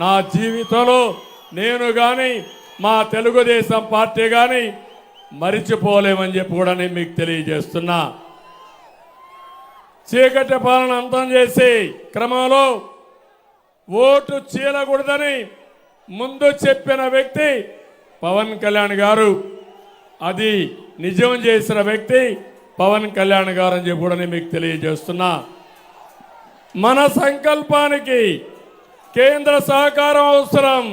నా జీవితంలో నేను గాని మా తెలుగుదేశం పార్టీ గాని మరిచిపోలేమని చెప్పి కూడా నేను మీకు తెలియజేస్తున్నా. చీకటి పాలన అంతం చేసి క్రమంలో ఓటు చీలకూడదని ముందు చెప్పిన వ్యక్తి పవన్ కళ్యాణ్ గారు. అది నిజం చేసిన వ్యక్తి పవన్ కళ్యాణ్ గారు అని చెప్పి కూడా నేను మీకు తెలియజేస్తున్నా. మన సంకల్పానికి కేంద్ర సహకారం అవసరం.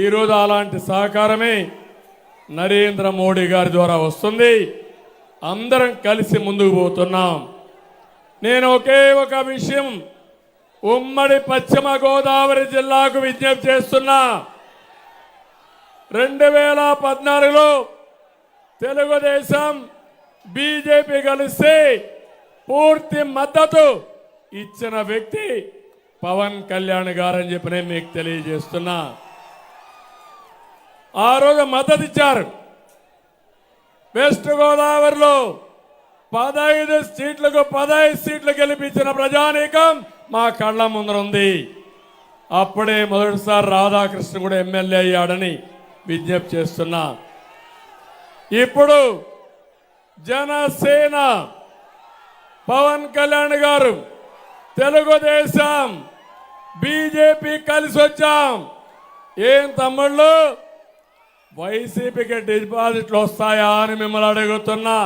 ఈరోజు అలాంటి సహకారమే నరేంద్ర మోడీ గారి ద్వారా వస్తుంది. అందరం కలిసి ముందుకు పోతున్నాం. నేను ఒకే ఒక విషయం ఉమ్మడి పశ్చిమ గోదావరి జిల్లాకు విజ్ఞప్తి చేస్తున్నా. 2014లో తెలుగుదేశం బీజేపీ కలిసి పూర్తి మద్దతు ఇచ్చిన వ్యక్తి పవన్ కళ్యాణ్ గారని చెప్పి నేను మీకు తెలియజేస్తున్నా. ఆ రోజు మద్దతు ఇచ్చారు. వెస్ట్ గోదావరిలో 15 సీట్లకు 15 సీట్లు గెలిపించిన ప్రజానీకం మా కళ్ళ ముందర ఉంది. అప్పుడే మొదటిసారి రాధాకృష్ణ కూడా ఎమ్మెల్యే అయ్యాడని విజ్ఞప్తి చేస్తున్నా. ఇప్పుడు జనసేన పవన్ కళ్యాణ్ గారు తెలుగుదేశం బీజేపీ కలిసి వచ్చాం. ఏం తమ్ముళ్ళు వైసీపీకి డిపాజిట్లు వస్తాయా అని మిమ్మల్ని అడుగుతున్నా.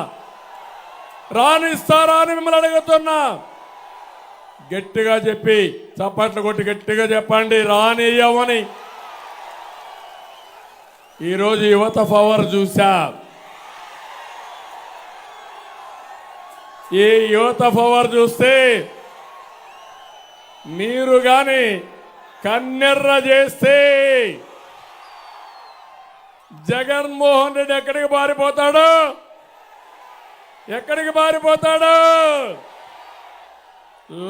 రానిస్తారా అని మిమ్మల్ని అడుగుతున్నా. గట్టిగా చెప్పి చప్పట్లు కొట్టి గట్టిగా చెప్పండి రానియ్యమని. ఈరోజు యువత పవర్ చూసా. ఈ యువత పవర్ చూస్తే మీరు గాని కన్నెర్ర చేస్తే జగన్మోహన్ రెడ్డి ఎక్కడికి పారిపోతాడు? ఎక్కడికి పారిపోతాడు?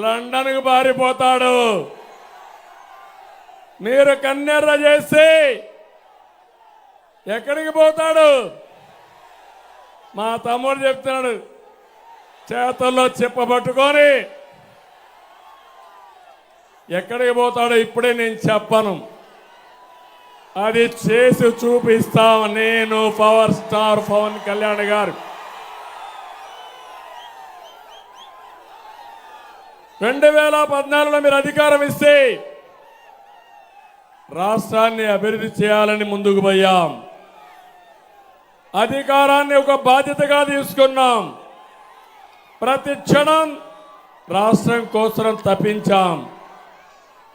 లండన్కి పారిపోతాడు. మీరు కన్నెర్ర చేసి ఎక్కడికి పోతాడు? మా తమ్ముడు చెప్తున్నాడు, చేతుల్లో చెప్పబట్టుకొని ఎక్కడికి పోతాడో ఇప్పుడే నేను చెప్పను. అది చేసి చూపిస్తాం. నేను పవర్ స్టార్ పవన్ కళ్యాణ్ గారు 2014లో మీరు అధికారం ఇస్తే రాష్ట్రాన్ని అభివృద్ధి చేయాలని ముందుకు పోయాం. అధికారాన్ని ఒక బాధ్యతగా తీసుకున్నాం. ప్రతి క్షణం రాష్ట్రం కోసం తప్పించాం.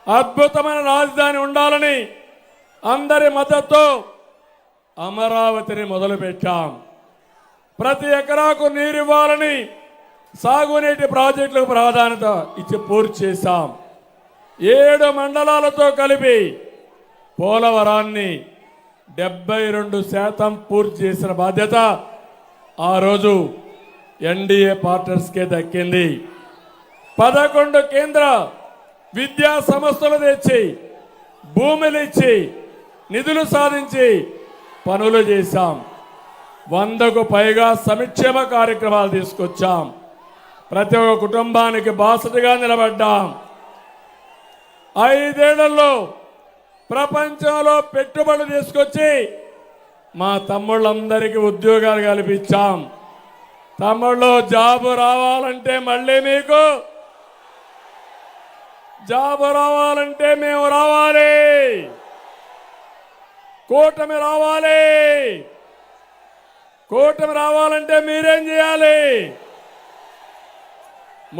అద్భుతమైన రాజధాని ఉండాలని అందరి మద్దతుతో అమరావతిని మొదలుపెట్టాం. ప్రతి ఎకరాకు నీరు ఇవ్వాలని సాగునీటి ప్రాజెక్టులకు ప్రాధాన్యత ఇచ్చి పూర్తి చేశాం. 7 మండలాలతో కలిపి పోలవరాన్ని 72% పూర్తి చేసిన బాధ్యత ఆ రోజు ఎన్డీఏ పార్ట్నర్స్కే దక్కింది. 11 కేంద్ర విద్యా సంస్థలు తెచ్చి భూములు ఇచ్చి నిధులు సాధించి పనులు చేశాం. 100కు పైగా సంక్షేమ కార్యక్రమాలు తీసుకొచ్చాం. ప్రతి ఒక్క కుటుంబానికి బాసటగా నిలబడ్డాం. 5 ఏళ్లలో ప్రపంచంలో పెట్టుబడులు తీసుకొచ్చి మా తమ్ముళ్ళందరికీ ఉద్యోగాలు కల్పించాం. తమ్ముళ్ళు జాబు రావాలంటే మళ్ళీ మీకు జాబు రావాలంటే మేము రావాలి. కూటమి రావాలి. కూటమి రావాలంటే మీరేం చేయాలి?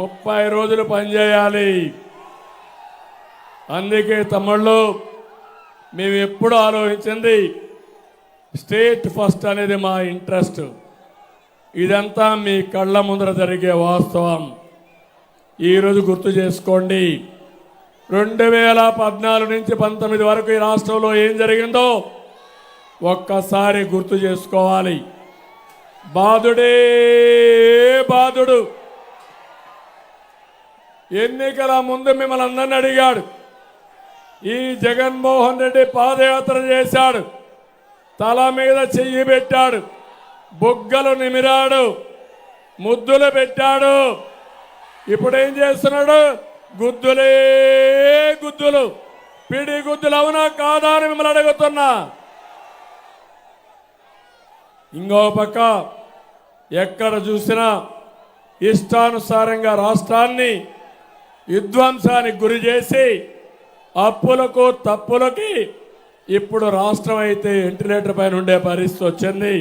30 రోజులు పనిచేయాలి. అందుకే తమ్ముళ్ళు మేము ఎప్పుడు ఆలోచించింది స్టేట్ ఫస్ట్ అనేది మా ఇంట్రెస్ట్. ఇదంతా మీ కళ్ళ ముందర జరిగే వాస్తవం. ఈరోజు గుర్తు చేసుకోండి, 2014 నుంచి 19 వరకు ఈ రాష్ట్రంలో ఏం జరిగిందో ఒక్కసారి గుర్తు చేసుకోవాలి. బాధుడే బాధుడు. ఎన్నికల ముందు మిమ్మల్ని అందరినీ అడిగాడు. ఈ జగన్మోహన్ రెడ్డి పాదయాత్ర చేశాడు. తల మీద చెయ్యి పెట్టాడు. బుగ్గలు నిమిరాడు. ముద్దులు పెట్టాడు. ఇప్పుడు ఏం చేస్తున్నాడు? గుద్దులే గుద్దులు. పిడిగుద్దులు అవునా కాదా అని మిమ్మల్ని అడుగుతున్నా. ఇంకో పక్క ఎక్కడ చూసినా ఇష్టానుసారంగా రాష్ట్రాన్ని విధ్వంసానికి గురి చేసి అప్పులకు తప్పులకి ఇప్పుడు రాష్ట్రం అయితే వెంటిలేటర్ పైన ఉండే పరిస్థితి వచ్చింది.